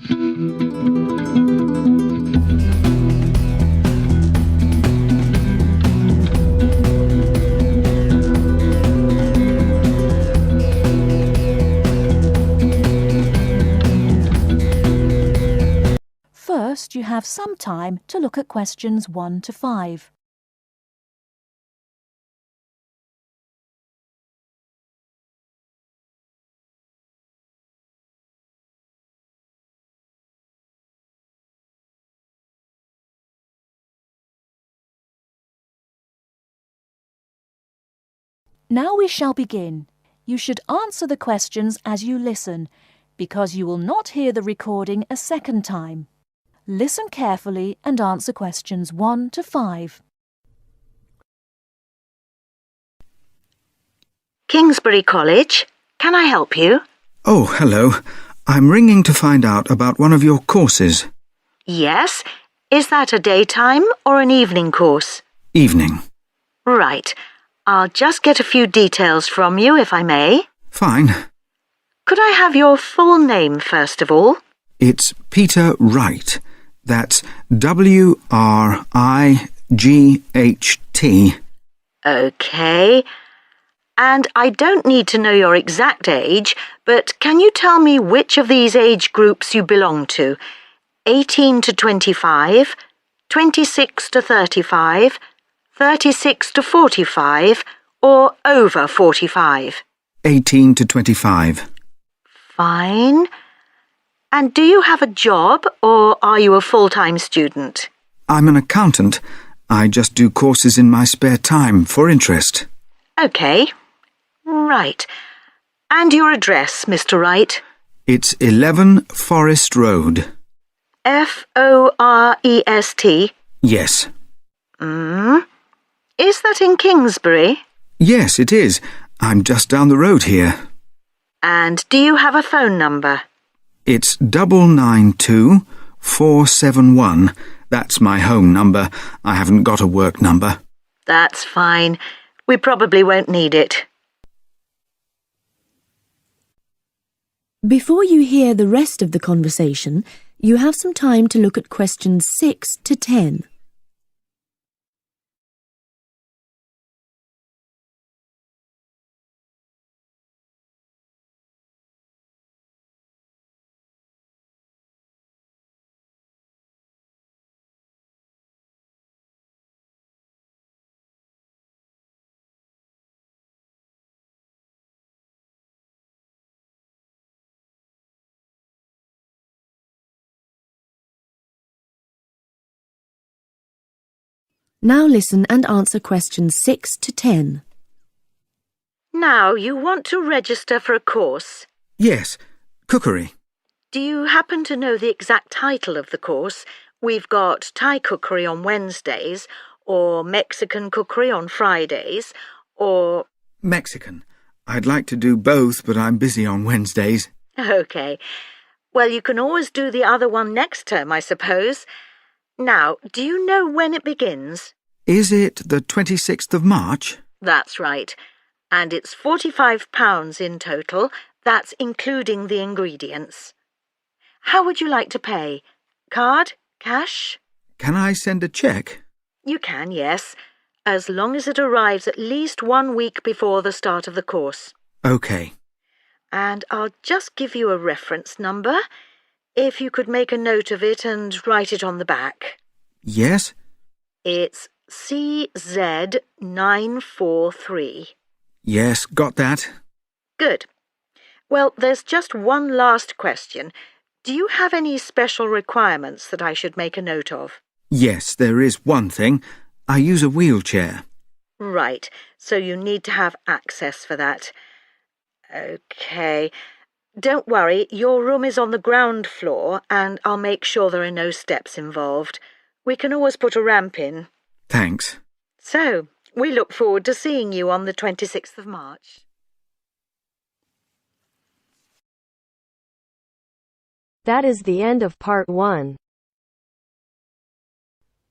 First, you have some time to look at questions 1 to 5. Now we shall begin. You should answer the questions as you listen, because you will not hear the recording a second time. Listen carefully and answer questions 1 to 5. Kingsbury College, can I help you? Oh, hello. I'm ringing to find out about one of your courses. Yes. Is that a daytime or an evening course? Evening. Right. I'll just get a few details from you, if I may. Fine. Could I have your full name, first of all? It's Peter Wright. That's W-R-I-G-H-T. OK. And I don't need to know your exact age, but can you tell me which of these age groups you belong to? 18 to 25, 26 to 35, 36 to 45, or over 45? 18 to 25. Fine. And do you have a job, or are you a full-time student? I'm an accountant. I just do courses in my spare time for interest. OK. Right. And your address, Mr. Wright? It's 11 Forest Road. Forest? Yes. Is that in Kingsbury? Yes, it is. I'm just down the road here. And do you have a phone number? It's 992-471. That's my home number. I haven't got a work number. That's fine. We probably won't need it. Before you hear the rest of the conversation, you have some time to look at questions 6 to 10. Now listen and answer questions 6 to 10. Now, you want to register for a course. Yes, cookery. Do you happen to know the exact title of the course? We've got Thai cookery on Wednesdays, or Mexican cookery on Fridays, or... Mexican. I'd like to do both, but I'm busy on Wednesdays. OK. Well, you can always do the other one next term, I suppose. Now, do you know when it begins? Is it the 26th of March? That's right. And it's £45 in total. That's including the ingredients. How would you like to pay? Card? Cash? Can I send a cheque? You can, yes, as long as it arrives at least 1 week before the start of the course. OK. And I'll just give you a reference number, if you could make a note of it and write it on the back. Yes? It's CZ943. Yes, got that. Good. Well, there's just one last question. Do you have any special requirements that I should make a note of? Yes, there is one thing. I use a wheelchair. Right, so you need to have access for that. OK. Don't worry, your room is on the ground floor and I'll make sure there are no steps involved. We can always put a ramp in. Thanks. So, we look forward to seeing you on the 26th of March. That is the end of part 1.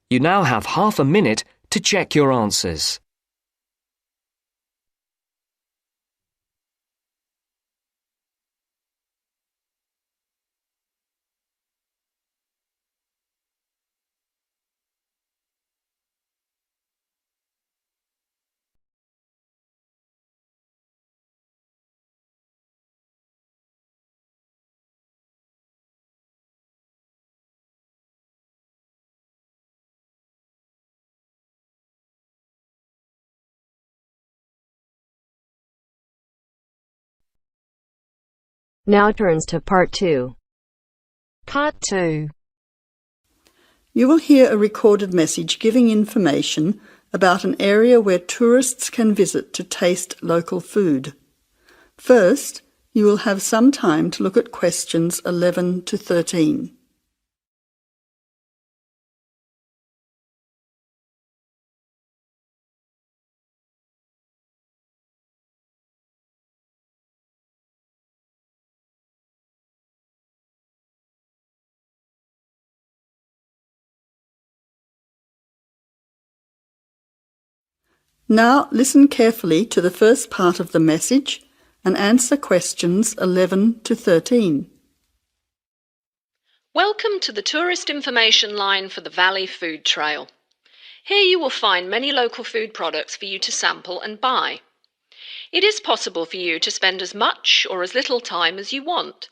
You now have half a minute to check your answers. Now turns to Part 2. Part 2. You will hear a recorded message giving information about an area where tourists can visit to taste local food. First, you will have some time to look at questions 11 to 13. Now listen carefully to the first part of the message and answer questions 11 to 13. Welcome to the tourist information line for the Valley Food Trail. Here you will find many local food products for you to sample and buy. It is possible for you to spend as much or as little time as you want,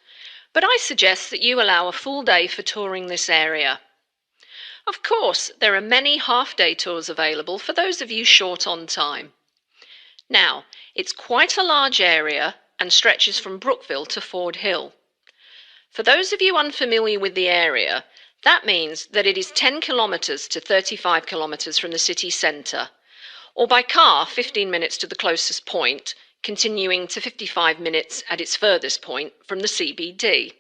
but I suggest that you allow a full day for touring this area. Of course, there are many half-day tours available for those of you short on time. Now, it's quite a large area and stretches from Brookville to Ford Hill. For those of you unfamiliar with the area, that means that it is 10 kilometres to 35 kilometres from the city centre, or by car 15 minutes to the closest point, continuing to 55 minutes at its furthest point from the CBD.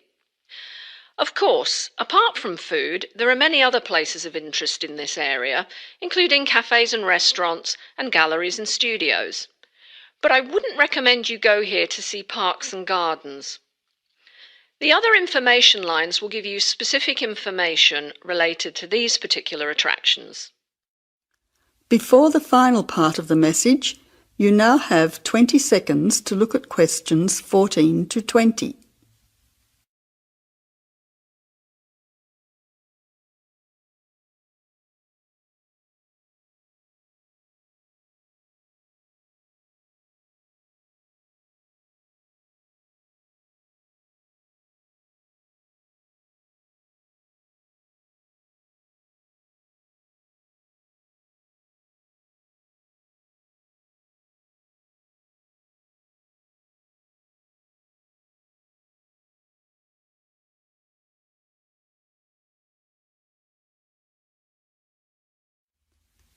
Of course, apart from food, there are many other places of interest in this area, including cafes and restaurants and galleries and studios. But I wouldn't recommend you go here to see parks and gardens. The other information lines will give you specific information related to these particular attractions. Before the final part of the message, you now have 20 seconds to look at questions 14 to 20.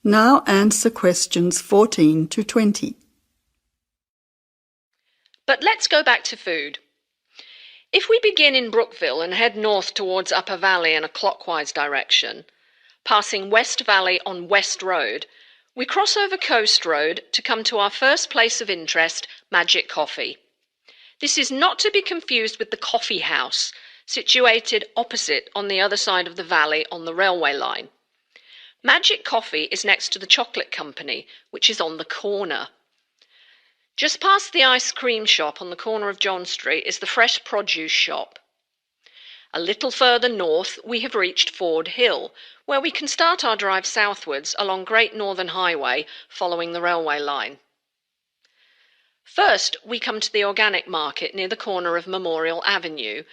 Now answer questions 14 to 20. But let's go back to food. If we begin in Brookville and head north towards Upper Valley in a clockwise direction, passing West Valley on West Road, we cross over Coast Road to come to our first place of interest, Magic Coffee. This is not to be confused with the Coffee House, situated opposite on the other side of the valley on the railway line. Magic Coffee is next to the Chocolate Company, which is on the corner. Just past the ice cream shop on the corner of John Street is the Fresh Produce shop. A little further north, we have reached Ford Hill, where we can start our drive southwards along Great Northern Highway following the railway line. First, we come to the organic market near the corner of Memorial Avenue,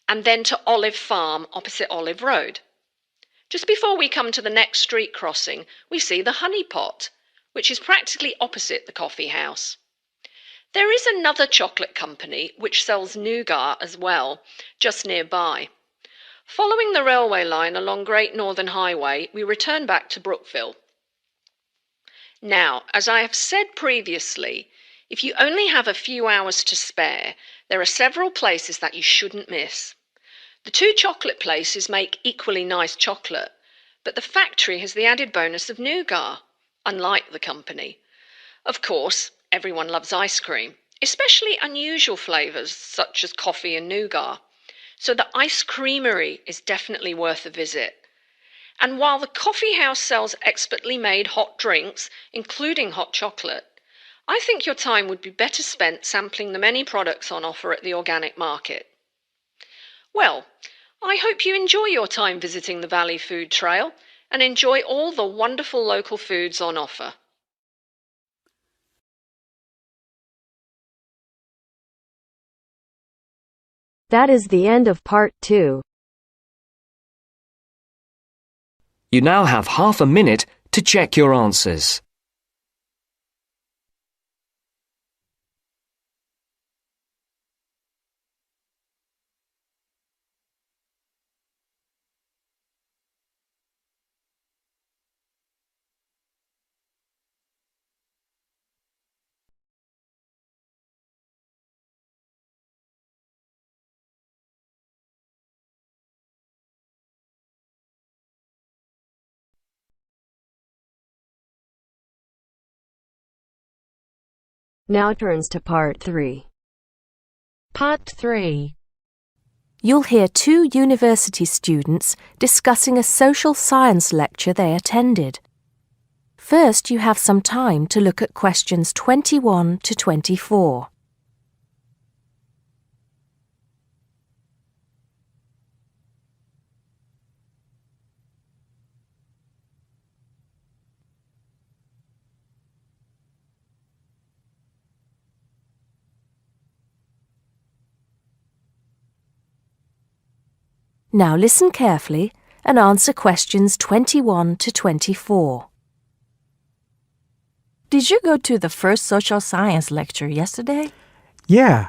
and then to Olive Farm opposite Olive Road. Just before we come to the next street crossing, we see the Honey Pot, which is practically opposite the coffee house. There is another chocolate company which sells nougat as well, just nearby. Following the railway line along Great Northern Highway, we return back to Brookville. Now, as I have said previously, if you only have a few hours to spare, there are several places that you shouldn't miss. The two chocolate places make equally nice chocolate, but the factory has the added bonus of nougat, unlike the company. Of course, everyone loves ice cream, especially unusual flavours such as coffee and nougat, so the ice creamery is definitely worth a visit. And while the coffee house sells expertly made hot drinks, including hot chocolate, I think your time would be better spent sampling the many products on offer at the organic market. Well, I hope you enjoy your time visiting the Valley Food Trail and enjoy all the wonderful local foods on offer. That is the end of Part 2. You now have half a minute to check your answers. Now turns to part 3. Part 3. You'll hear two university students discussing a social science lecture they attended. First, you have some time to look at questions 21 to 24. Now listen carefully and answer questions 21 to 24. Did you go to the first social science lecture yesterday? Yeah,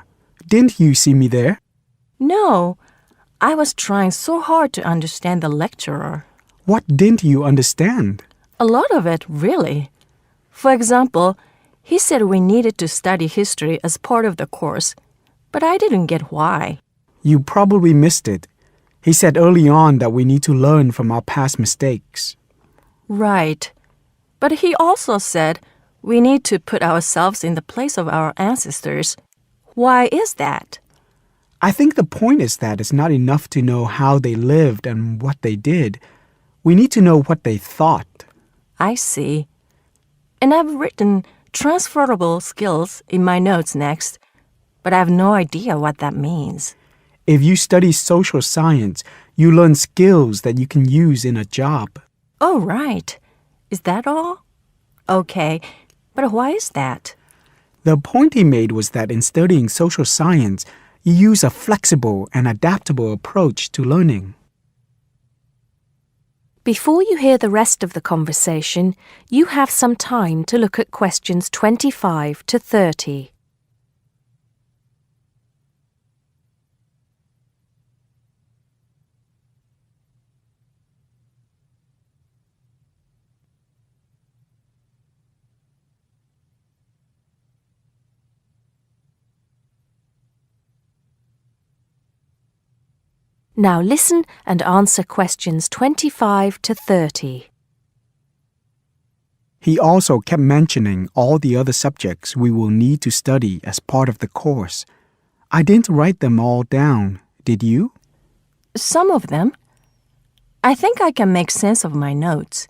didn't you see me there? No, I was trying so hard to understand the lecturer. What didn't you understand? A lot of it, really. For example, he said we needed to study history as part of the course, but I didn't get why. You probably missed it. He said early on that we need to learn from our past mistakes. Right. But he also said we need to put ourselves in the place of our ancestors. Why is that? I think the point is that it's not enough to know how they lived and what they did. We need to know what they thought. I see. And I've written transferable skills in my notes next, but I have no idea what that means. If you study social science, you learn skills that you can use in a job. Oh, right. Is that all? Okay, but why is that? The point he made was that in studying social science, you use a flexible and adaptable approach to learning. Before you hear the rest of the conversation, you have some time to look at questions 25 to 30. Now listen and answer questions 25 to 30. He also kept mentioning all the other subjects we will need to study as part of the course. I didn't write them all down, did you? Some of them. I think I can make sense of my notes.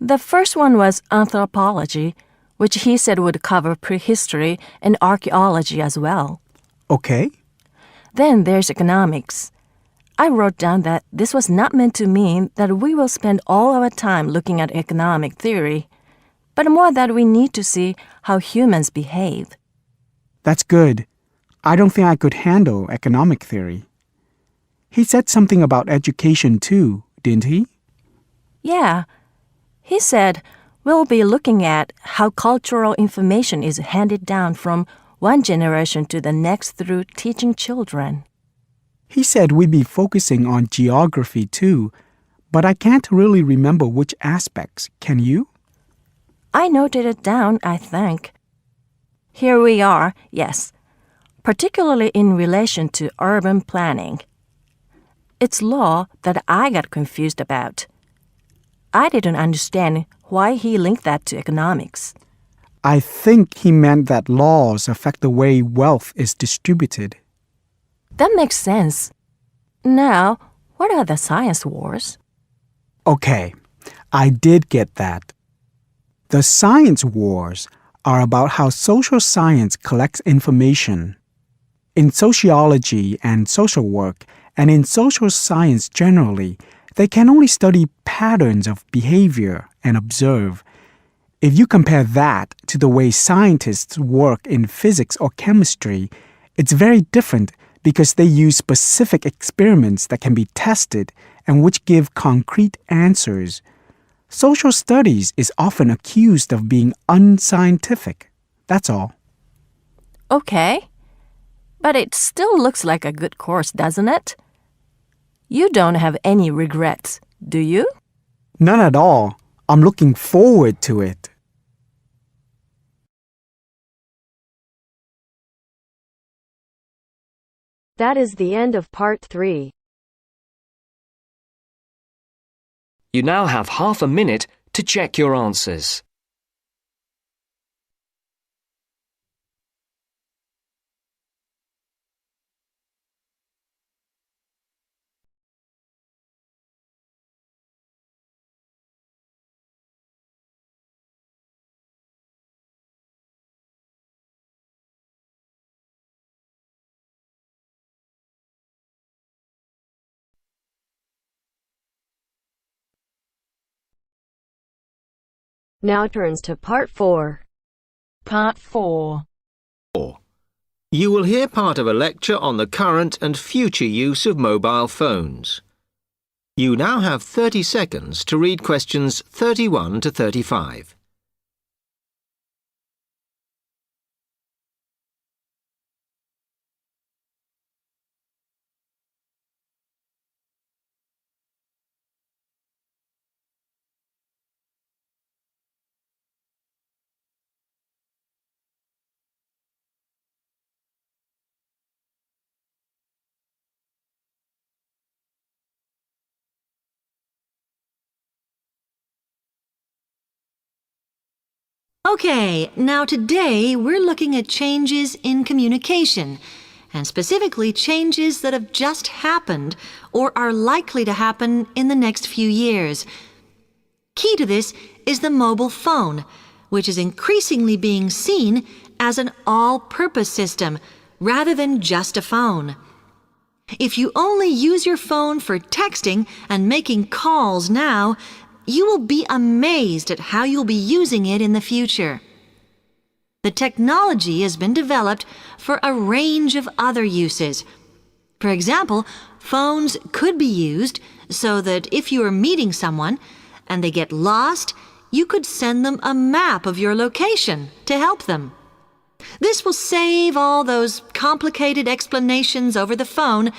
The first one was anthropology, which he said would cover prehistory and archaeology as well. Okay. Then there's economics. I wrote down that this was not meant to mean that we will spend all our time looking at economic theory, but more that we need to see how humans behave. That's good. I don't think I could handle economic theory. He said something about education too, didn't he? Yeah. He said we'll be looking at how cultural information is handed down from one generation to the next through teaching children. He said we'd be focusing on geography too, but I can't really remember which aspects. Can you? I noted it down, I think. Here we are, yes, particularly in relation to urban planning. It's law that I got confused about. I didn't understand why he linked that to economics. I think he meant that laws affect the way wealth is distributed. That makes sense. Now, what are the science wars? Okay, I did get that. The science wars are about how social science collects information. In sociology and social work, and in social science generally, they can only study patterns of behavior and observe. If you compare that to the way scientists work in physics or chemistry, it's very different because they use specific experiments that can be tested and which give concrete answers. Social studies is often accused of being unscientific. That's all. Okay. But it still looks like a good course, doesn't it? You don't have any regrets, do you? None at all. I'm looking forward to it. That is the end of part 3. You now have half a minute to check your answers. Now turns to Part 4. Part 4. You will hear part of a lecture on the current and future use of mobile phones. You now have 30 seconds to read questions 31 to 35. Okay, now today we're looking at changes in communication, and specifically changes that have just happened or are likely to happen in the next few years. Key to this is the mobile phone, which is increasingly being seen as an all-purpose system rather than just a phone. If you only use your phone for texting and making calls now, you will be amazed at how you'll be using it in the future. The technology has been developed for a range of other uses. For example, phones could be used so that if you are meeting someone and they get lost, you could send them a map of your location to help them. This will save all those complicated explanations over the phone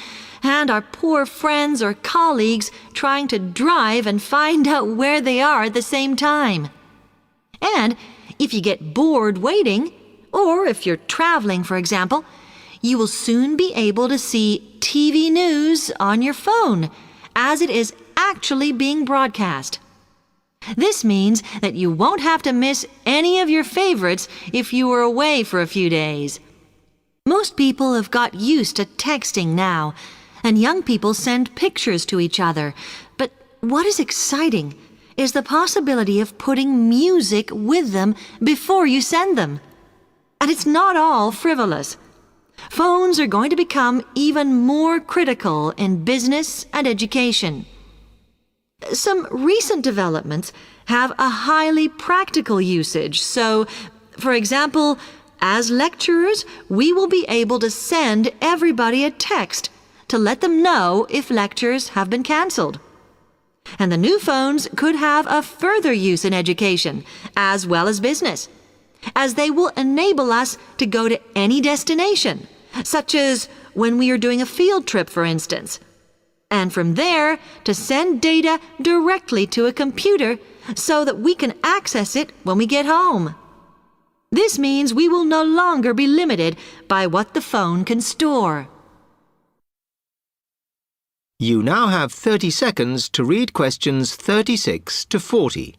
and our poor friends or colleagues trying to drive and find out where they are at the same time. And if you get bored waiting, or if you're traveling, for example, you will soon be able to see TV news on your phone as it is actually being broadcast. This means that you won't have to miss any of your favorites if you were away for a few days. Most people have got used to texting now, and young people send pictures to each other. But what is exciting is the possibility of putting music with them before you send them. And it's not all frivolous. Phones are going to become even more critical in business and education. Some recent developments have a highly practical usage. So, for example, as lecturers, we will be able to send everybody a text to let them know if lectures have been cancelled. And the new phones could have a further use in education, as well as business, as they will enable us to go to any destination, such as when we are doing a field trip, for instance, and from there to send data directly to a computer so that we can access it when we get home. This means we will no longer be limited by what the phone can store. You now have 30 seconds to read questions 36 to 40.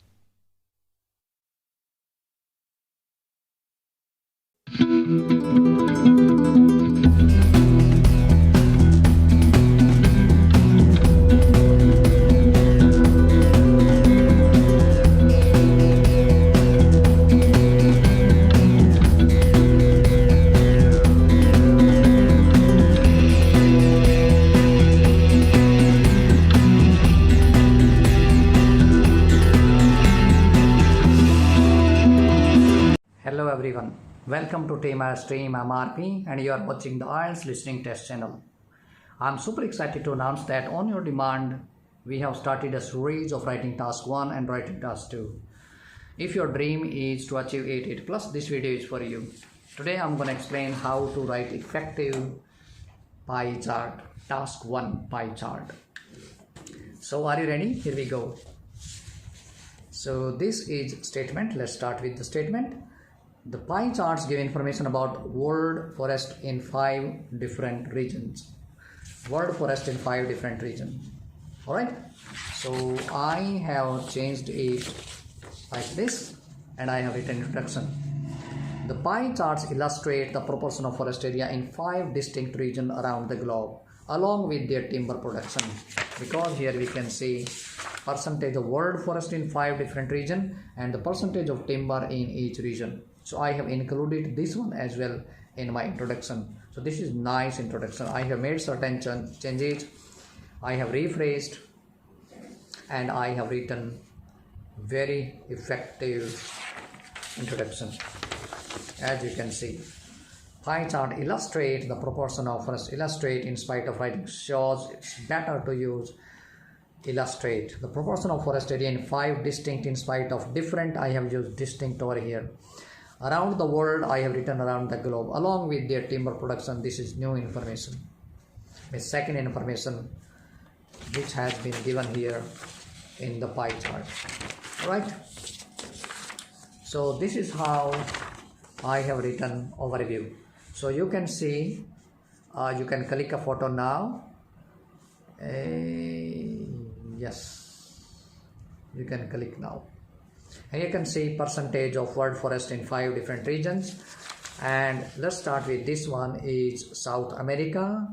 Hello everyone, welcome to Tema Stream. I'm RP and you are watching the IELTS listening test channel. I'm super excited to announce that on your demand, we have started a series of writing task 1 and writing task 2. If your dream is to achieve 8+, this video is for you. Today I'm going to explain how to write effective pie chart, task 1 pie chart. So are you ready? Here we go. So this is statement. Let's start with the statement. The pie charts give information about world forest in 5 different regions. World forest in 5 different regions. Alright, so I have changed it like this and I have written introduction. The pie charts illustrate the proportion of forest area in 5 distinct regions around the globe along with their timber production, because here we can see percentage of world forest in 5 different regions and the percentage of timber in each region. So I have included this one as well in my introduction. So this is nice introduction. I have made certain changes. I have rephrased and I have written Very effective introduction. As you can see, pie chart illustrate the proportion of forest. Illustrate in spite of writing shows it's better to use illustrate. The proportion of forest area in 5 distinct in spite of different. I have used distinct over here. Around the world, I have written around the globe along with their timber production. This is new information. The second information which has been given here in the pie chart. Alright. So this is how I have written overview. So you can see, you can click a photo now. Yes, you can click now. And you can see percentage of world forest in 5 different regions. And let's start with this one is South America,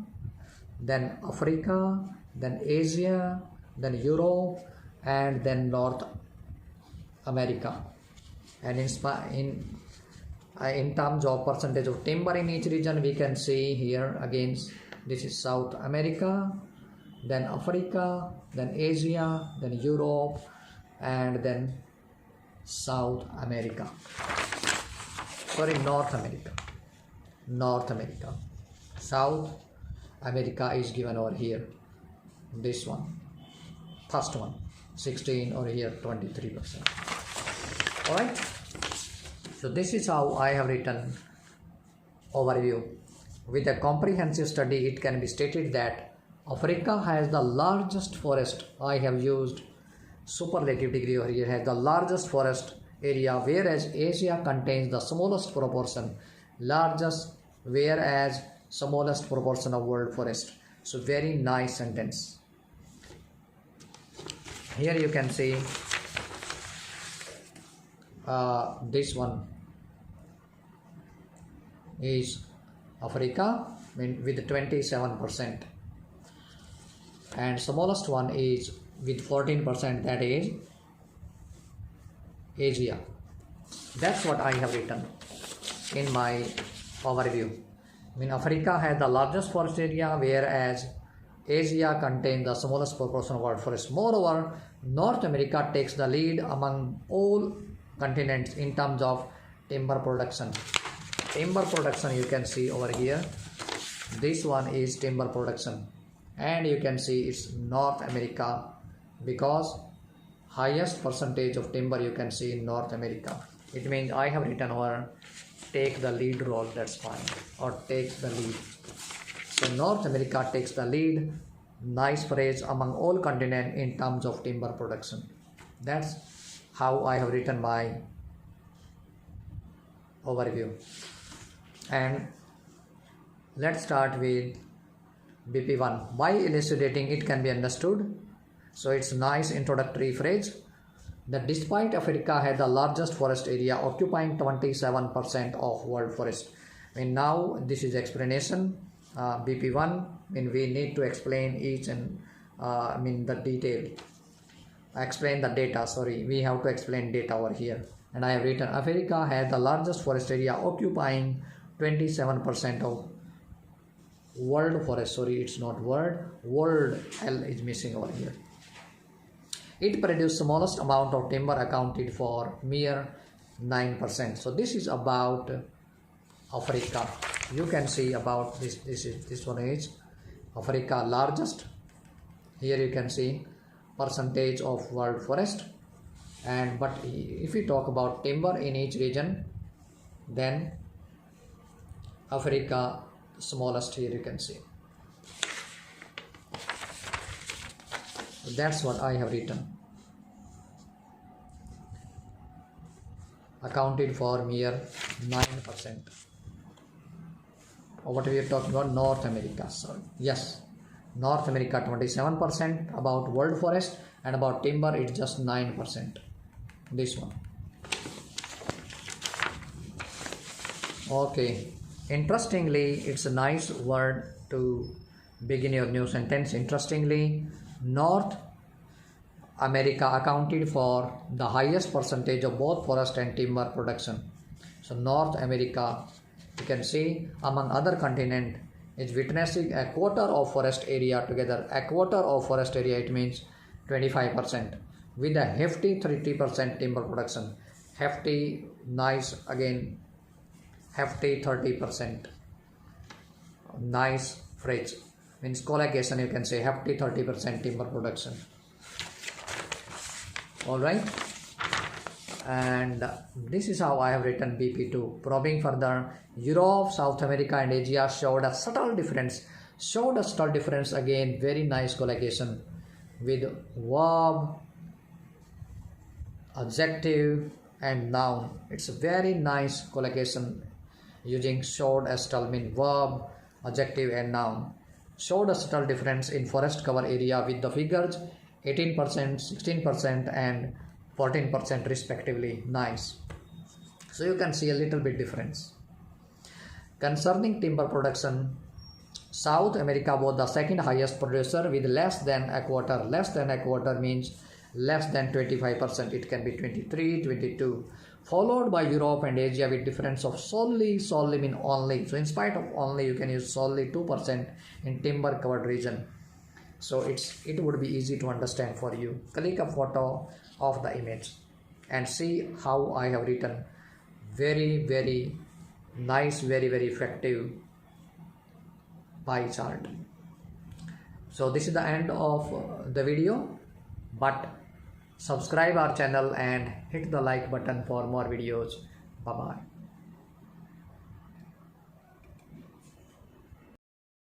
then Africa, then Asia, then Europe, and then North America. And in terms of percentage of timber in each region, we can see here again, this is South America, then Africa, then Asia, then Europe, and then South America. Sorry, North America. North America. South America is given over here. This one. First one. 16 over here, 23%. Alright. So this is how I have written overview. With a comprehensive study, it can be stated that Africa has the largest forest. I have used superlative degree over here, has the largest forest area, whereas Asia contains the smallest proportion, largest, whereas smallest proportion of world forest. So very nice sentence. Here you can see this one is Africa with 27%, and smallest one is with 14%, that is Asia. That's what I have written in my overview. Africa has the largest forest area, whereas Asia contains the smallest proportion of world forest. Moreover, North America takes the lead among all continents in terms of timber production. Timber production you can see over here. This one is timber production, and you can see it's North America because highest percentage of timber you can see in North America. It means I have written over take the lead role, that's fine, or take the lead. So North America takes the lead, nice phrase, among all continents in terms of timber production. That's how I have written my overview. And let's start with BP1. By elucidating it can be understood. So it's nice introductory phrase that despite Africa had the largest forest area occupying 27% of world forest. Now this is explanation. BP1, we need to explain each and the detail. Explain the data, sorry, we have to explain data over here. And I have written Africa had the largest forest area occupying 27% of world forest. Sorry, it's not world L is missing over here. It produced smallest amount of timber, accounted for mere 9%. So this is about Africa. You can see about this one is Africa largest. Here you can see percentage of world forest. But if we talk about timber in each region, then Africa smallest. Here you can see. That's what I have written. Accounted for mere 9%. What we are talking about? North America. Sorry. Yes. North America 27% about world forest, and about timber it's just 9%. This one. Okay. Interestingly, it's a nice word to begin your new sentence. Interestingly, North America accounted for the highest percentage of both forest and timber production. So North America, you can see, among other continent, is witnessing a quarter of forest area together. A quarter of forest area, it means 25%. with a hefty 30% timber production. Hefty, nice, again, hefty 30%. Nice phrase. Means collocation, you can say hefty 30% timber production. Alright. And this is how I have written BP2. Probing further, Europe, South America and Asia showed a subtle difference. Again, very nice collocation with verb, adjective and noun. It's a very nice collocation using showed a subtle, mean verb, adjective and noun. Showed a subtle difference in forest cover area with the figures 18%, 16% and 14% respectively. Nice. So you can see a little bit difference. Concerning timber production, South America was the second highest producer with less than a quarter. Less than a quarter means less than 25%. It can be 23, 22. Followed by Europe and Asia with difference of solely mean only. So in spite of only, you can use solely 2% in timber covered region. So it would be easy to understand for you. Click a photo of the image and see how I have written. Very, very nice, very, very effective pie chart. So this is the end of the video, but subscribe our channel and hit the like button for more videos. Bye bye.